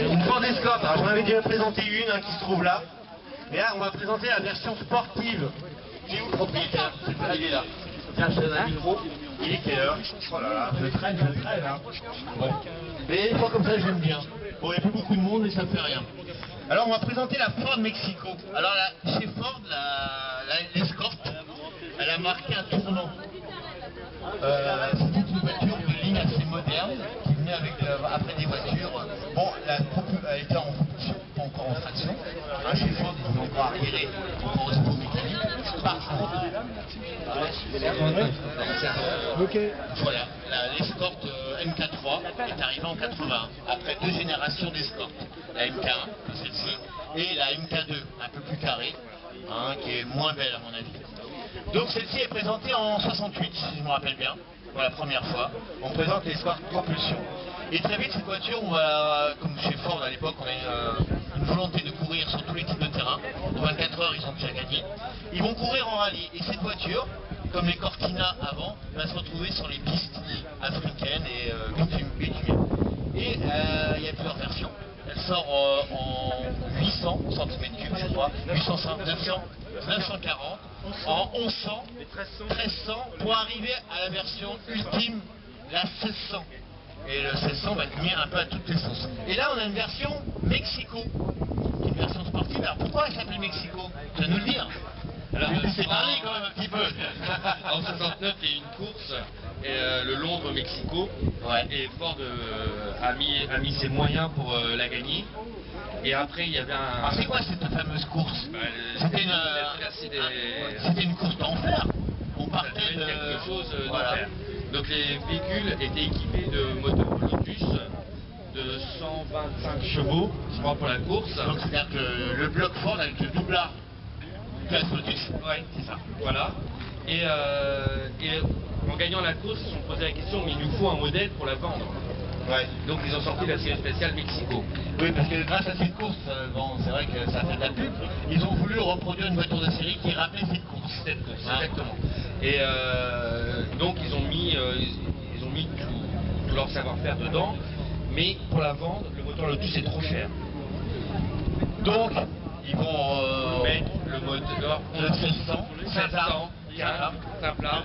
Une Ford Escort, alors j'en avais déjà présenté une qui se trouve là. Mais là on va présenter la version sportive. J'ai où le propriétaire? Il est là. Tiens, je te donne un micro. Il est quelle heure? Oh là là, je traîne hein. Bon. Mais pas comme ça j'aime bien. Bon, il n'y a plus beaucoup de monde et ça ne fait rien. Alors on va présenter la Ford Mexico. Alors là, chez Ford, l'Escort, elle a marqué un tournant. C'était une voiture de ligne assez moderne qui venait avec après des voitures. Bon, elle était en propulsion, pas encore en traction. Hein, chez Ford, ils ont encore arriéré, encore au niveau mécanique. Par contre, voilà, l'Escort MK3 est arrivée en 81, après 2 générations d'Escort. La MK1, celle-ci, et la MK2, un peu plus carrée, hein, qui est moins belle à mon avis. Donc celle-ci est présentée en 68, si je me rappelle bien, pour la première fois. On présente l'Escort propulsion. Et très vite, cette voiture, on va, comme chez Ford à l'époque, on a une volonté de courir sur tous les types de terrain. En 24 heures, ils ont déjà gagné. Ils vont courir en rallye. Et cette voiture, comme les Cortina avant, va se retrouver sur les pistes africaines et bitumées. Et il y a plusieurs versions. Elle sort en 800 cm3, je crois, 800, 900, 940, en 1100, 1300, pour arriver à la version ultime, la 1600. Et le 1600 va tenir un peu à toutes les sauces. Et là, on a une version Mexico, qui est une version sportive. Alors pourquoi elle s'appelle Mexico? Tu vas nous le dire. Alors, c'est parlé quand même un petit peu. En 69, il y a eu une course, le Londres-Mexico, ouais. Et Ford a mis ses moyens pour la gagner. Et après, il y avait un... Alors c'est quoi cette fameuse course? C'était une course d'enfer. On partait de... quelque chose voilà. d'enfer. Donc les véhicules étaient équipés de moteurs Lotus de 125 chevaux, je crois, pour la course. Donc c'est-à-dire que le bloc Ford avec le doublard. Ouais, c'est ça. Voilà. Et en gagnant la course, ils se sont posé la question, mais il nous faut un modèle pour la vendre. Ouais. Donc ils ont sorti la série spéciale Mexico. Oui, parce que grâce à cette course, bon, c'est vrai que ça fait de la pub, ils ont voulu reproduire une voiture de série qui rappelait cette course. Cette course, exactement. Et donc ils ont mis tout leur savoir-faire dedans, mais pour la vendre, le moteur Lotus est trop cher. Donc, ils vont mettre le moteur de 700, simple,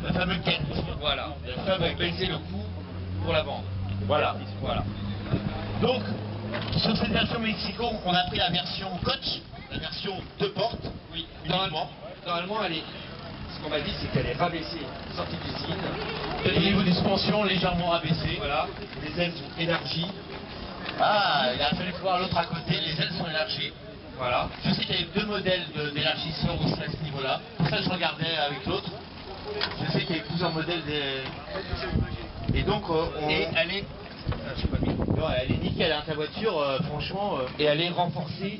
le fameux Kent. Voilà, pour baisser le coût pour la vente. Voilà. Donc, sur cette version Mexico, on a pris la version coach, la version 2 portes. Oui, normalement, ce qu'on m'a dit, c'est qu'elle est rabaissée, sortie d'usine. Au niveau des suspensions, légèrement rabaissées. Voilà, les ailes sont élargies. Ah, il a fallu voir l'autre à côté, les ailes sont élargies. Voilà. Je sais qu'il y avait 2 modèles d'élargissement aussi à ce niveau-là. Pour ça, je regardais avec l'autre. Je sais qu'il y avait plusieurs modèles. Et donc, et elle est... non, elle est nickel, hein, ta voiture, franchement. Et elle est renforcée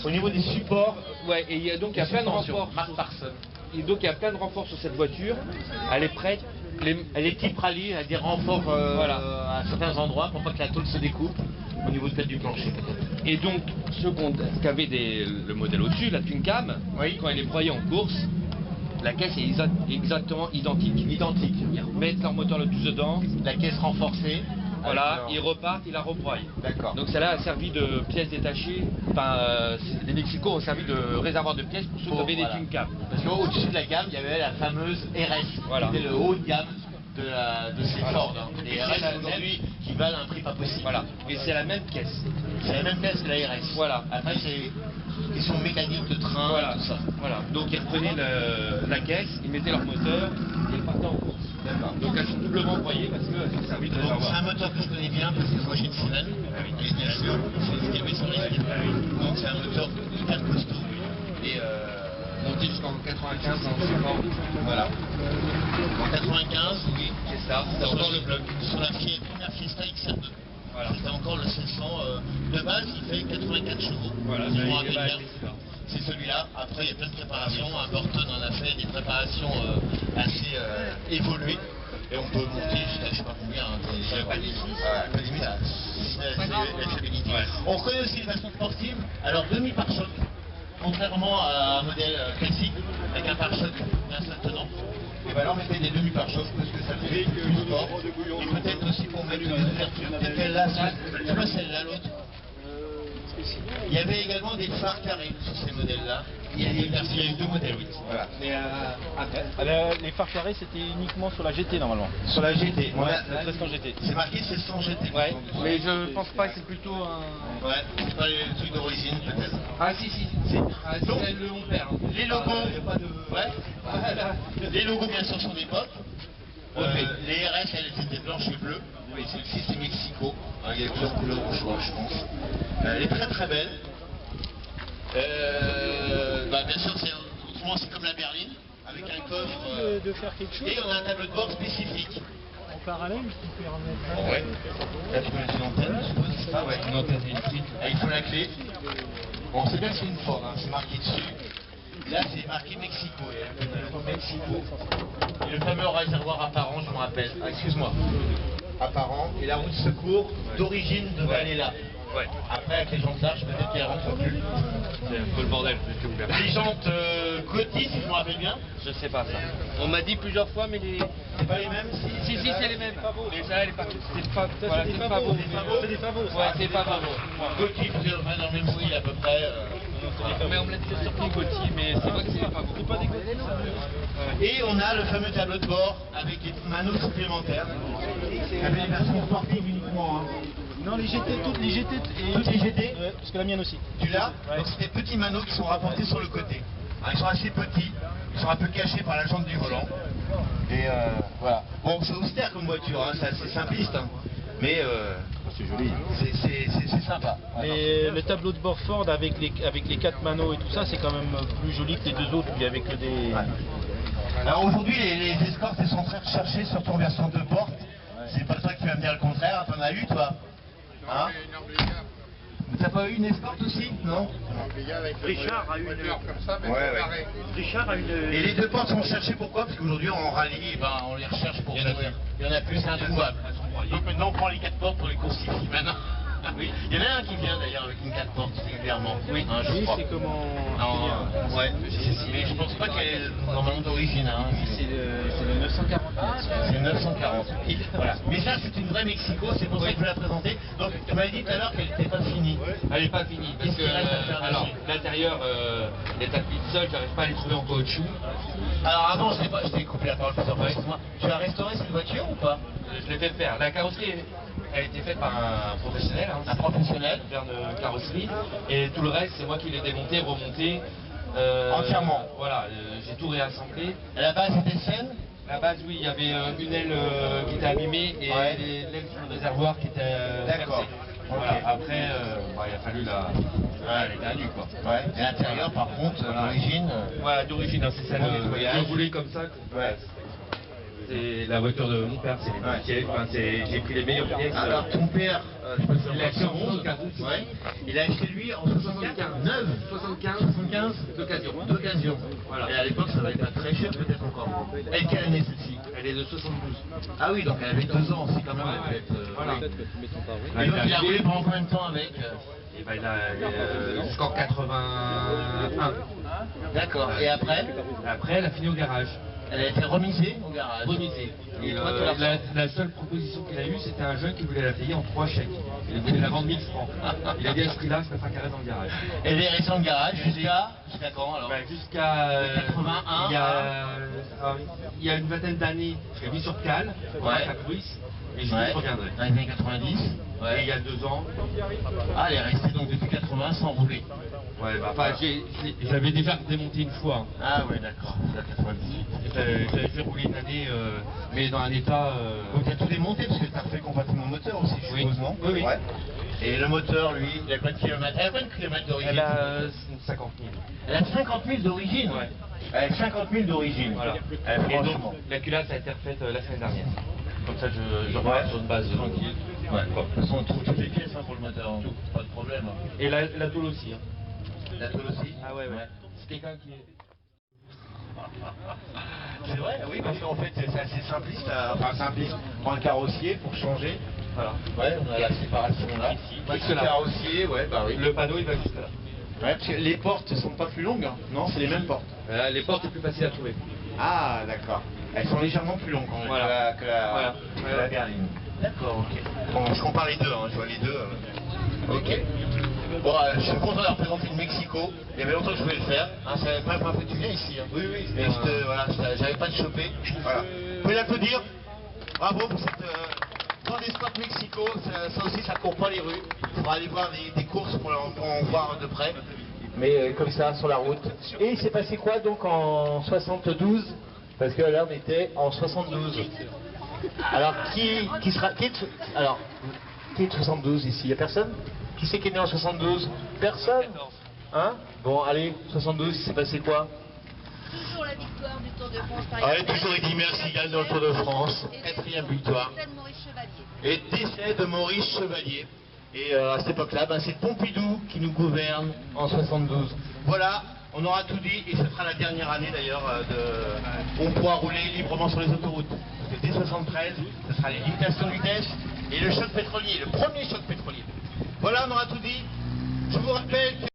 au niveau des supports. Ouais, et donc il y a plein de renforts. Mark Parson. Et donc il y a plein de renforts sur cette voiture. Elle est prête. Elle est type rallye, elle a des renforts voilà. À certains endroits pour pas que la tôle se découpe. Au niveau peut-être du plancher peut-être. Et donc ceux qui avaient le modèle au-dessus, la Twin Cam, oui. Quand elle est broyée en course, la caisse est exactement identique. Ils remettent leur moteur Lotus dedans. La caisse renforcée. Voilà, ils repartent, ils la rebroient. D'accord. Donc celle-là a servi de pièces détachées. Enfin, les Mexico ont servi de réservoir de pièces pour ceux qui avaient des Twin Cam. Parce qu'au-dessus de la gamme, il y avait la fameuse RS. Voilà. C'était le haut de gamme de ces Ford. Les RS aujourd'hui qui valent un prix pas possible. Voilà. Et c'est la même caisse. C'est la même caisse que la RS. Voilà. Après c'est question mécanique de train, voilà. Tout ça. Voilà. Donc ils reprenaient la caisse, ils mettaient leur moteur et ils partaient en course. Donc elles sont doublement broyées parce qu'elles ont servi de réservoir. C'est un moteur que je connais bien parce que moi j'ai une Siemens, bien sûr, c'est ce qu'il y avait sur les films. Donc c'est un moteur hyper costaud. Et monté jusqu'en 95 dans ce Ford. Voilà. En 95, oui, c'est ça. C'est encore le bloc. Sur la première Fiesta XR2. Voilà. C'était encore le 700. De base, il fait 84 chevaux. Voilà, c'est celui-là. Après, il y a plein de préparations. Un Burton en a fait des préparations assez évoluées. Et on peut monter jusqu'à je sais pas combien. Pas de limite. On connaît aussi les versions sportives. Alors, demi-pare-choc. contrairement à un modèle classique avec un pare-choc tenant, et ben là on mettait des demi-pare-chocs parce que ça faisait plus sport et peut-être aussi pour mettre des ouvertures, peut-être celle-là, c'est pas celle-là, l'autre. Il y avait également des phares carrés sur ces modèles-là. Il y a eu deux modèles, oui. Voilà. Mais après, les phares carrés, c'était uniquement sur la GT normalement. sur la GT, Ouais, la 1300 GT. c'est marqué 1600 GT. Ouais, mais je pense pas que c'est plutôt un... Ouais, c'est pas les trucs d'origine peut-être. Ah si, ah, Donc, c'est le mon père. Hein. Les logos, Y a pas de... ouais. Les logos bien sûr sont d'époque. Les RS, elles étaient blanches et bleues. Oui, celle-ci c'est Mexico. Il y a plusieurs couleurs au choix, je pense. Elle est très très belle. Bien sûr, autrement c'est comme la berline, avec un coffre. De faire quelque chose Et on a un tableau de bord spécifique. en parallèle, tu peux remettre. Ouais. Là tu peux mettre une antenne, je suppose, c'est ça, ouais. Une antenne électrique. Ah, il faut la clé. Bon, c'est bien que c'est une Ford, hein, c'est marqué dessus. Là, c'est marqué Mexico. Et le logo Mexico. Et le fameux réservoir apparent, je me rappelle. Ah, excuse-moi. Apparent. Et la roue de secours d'origine de Valela. Ouais. Après, avec les jantes larges, peut-être qu'elles rentrent plus. C'est un peu le bordel, je vais ouvert. Les jantes Coty, si je me rappelle bien. Je sais pas ça. On m'a dit plusieurs fois, mais les... C'est pas les mêmes Si, c'est les mêmes. Mais ça, elle est pas... C'est pas... Voilà, c'est pas beau. C'est des favots. Ouais, c'est pas beau. Coty, vous êtes dans le même style à peu près. Mais on me l'a dit sur Coty, mais c'est vrai que c'est pas beau. C'est pas des Coty, ça. Et on a le fameux tableau de bord avec des manos supplémentaires. Il y avait des versions sportives uniquement. Hein. Non, les GT, toutes les GT. Toutes les GT Ouais, parce que la mienne aussi. Tu l'as? Ouais. Donc c'est des petits manos qui sont rapportés sur le côté. Hein, ils sont assez petits, ils sont un peu cachés par la jante du volant. Et voilà. Bon, c'est austère comme voiture, hein, c'est assez simpliste. Hein. Mais C'est joli. c'est sympa. Mais le tableau de bord Ford avec les 4 manos et tout ça, c'est quand même plus joli que les deux autres, puis avec des... Ouais. Alors aujourd'hui, les Escorts, elles sont très recherchées, surtout en version 2 portes. C'est pas toi qui vas me dire le contraire, t'en as eu toi? Hein? T'as pas eu une escorte aussi? Non? Richard a une comme ça, mais Ouais. Richard a une. Et les deux portes sont recherchées pourquoi? Parce qu'aujourd'hui en rallye, on les recherche pour courir. Il y en a plus, c'est introuvable. Donc maintenant on prend les 4 portes pour les courses cyclistes maintenant. Oui. Il y en a un qui vient d'ailleurs avec une 4 portes régulièrement. Oui, je Oui, crois. c'est comment... Non, ouais, mais je pense pas qu'elle est normalement d'origine. Hein. C'est le 940. C'est 940. Voilà. Mais ça, c'est une vraie Mexico, c'est pour ça que je veux la présenter. Donc, tu m'avais dit tout à l'heure qu'elle n'était pas finie. Elle n'est pas finie, parce Qu'est-ce qu'il reste à faire que alors dessus? l'intérieur, les tapis de sol, j'arrive pas à les trouver en caoutchouc. Alors, avant, je t'ai coupé la parole plusieurs fois. Excuse-moi. Tu as restauré cette voiture ou pas? Je l'ai fait faire. La carrosserie, elle a été faite par un professionnel, hein, Un professionnel? de carrosserie, et tout le reste, c'est moi qui l'ai démonté, remonté. Entièrement. Voilà, j'ai tout réassemblé. À la base, c'était saine? À la base, oui, il y avait une aile qui était abîmée et Ouais. l'aile sur le réservoir qui était D'accord. percée. Voilà. Ok. Après, il a fallu la... elle était à nu, quoi. Ouais. Et l'intérieur, par contre, l'origine. Voilà, d'origine, hein, c'est celle Bon nettoyage. je voulais comme ça. Ouais. C'est la voiture de mon père, c'est les Ouais. pièces, enfin, j'ai pris les meilleures pièces. Alors, ton père, je peux te Il a acheté en 11. 75. Ouais. Il a acheté lui en 75. 9. 75 d'occasion. d'occasion. Voilà. Et à l'époque, ça valait pas très cher, peut-être encore. Elle est quelle année celle-ci? Elle est de 72. Ah oui, donc elle avait 2 ans aussi quand même. Ouais, elle devait être, voilà. oui. Bah, Et donc il a acheté- roulé pendant combien de temps avec Et ben, il a jusqu'en 81. D'accord. Et après, Après, elle a fini au garage. elle a été remisée au garage. Remisée. Et Et toi, tu l'as la seule proposition qu'il a eue, c'était un jeune qui voulait la payer en 3 chèques. Il voulait la vendre 1000 francs. Il a dit à ce prix-là, je me ferai carré dans le garage. Elle est restée dans le garage jusqu'à quand alors? Bah, jusqu'à 81, il y a une vingtaine d'années, je l'ai mis sur cale, pour Ouais. la cruise, et je Ouais. reviendrai. Dans les années 90. Et il y a 2 ans, Ah, elle est restée donc depuis 80 sans rouler. ouais, bah, enfin, j'avais déjà démonté une fois. Hein. Ah ouais, d'accord. C'est à 98. J'avais fait rouler une année, mais dans un état... Donc tu as tout démonté parce que tu as refait complètement le moteur aussi, je Oui. suppose, non? Oui, oui. Ouais. Et le moteur, lui, il a combien de kilomètres? Elle a combien de kilomètres d'origine? Elle a 50 000. Elle a 50 000 d'origine? Ouais. Elle a 50 000 d'origine. Voilà. Eh, Et donc, franchement. la culasse a été refaite la semaine dernière. Comme ça, je repars sur une base tranquille. Ouais. De toute façon, on trouve toutes les pièces hein, pour le moteur, hein. Pas de problème. Hein. Et la tôle aussi. Hein. La tôle aussi? Ah ouais. C'est quelqu'un qui est... C'est vrai, oui, parce qu'en fait, c'est assez simpliste, enfin simpliste. On prend le carrossier pour changer. Voilà. Ouais, on a la séparation là. Ici. Ouais, Jusque le là. carrossier, ouais, bah oui. Le panneau, il va jusque là. Ouais, parce que les portes sont pas plus longues, hein. Non, c'est les mêmes portes. Les portes sont plus faciles à trouver. Ah, d'accord. Elles sont légèrement plus longues quand même Voilà. que la Voilà. berline. D'accord, ok. Bon, je compare les deux, hein, je vois les deux. Ok. Bon, je suis content de représenter le Mexico. Il y avait longtemps que je voulais le faire. Hein, c'est la première fois que tu viens ici. Hein. Oui, oui. Et voilà, j'avais pas de choper. Voilà. Vous pouvez l'applaudir. Bravo pour cette grande escorte Mexico. Ça aussi, ça court pas les rues. Il faudra aller voir des courses pour en voir de près. Mais comme ça, sur la route. Et il s'est passé quoi donc en 72? Parce que là, on était en 72. Alors, qui est de 72 ici? Il n'y a personne? Qui c'est qui est né en 72? Personne? Hein? Bon, allez, 72, il s'est passé quoi? Toujours la victoire du Tour de France par Ouais, toujours Eddy Merckx gagne dans le Tour de France. Et Quatrième victoire. décès de Maurice Chevalier. Et décès de Maurice Chevalier. Et à cette époque-là, c'est Pompidou qui nous gouverne en 72. Voilà, on aura tout dit et ce sera la dernière année d'ailleurs où on pourra rouler librement sur les autoroutes. Parce que dès 73, ce sera les limitations de vitesse et le choc pétrolier, le premier choc pétrolier. Voilà, on aura tout dit. Je vous rappelle que...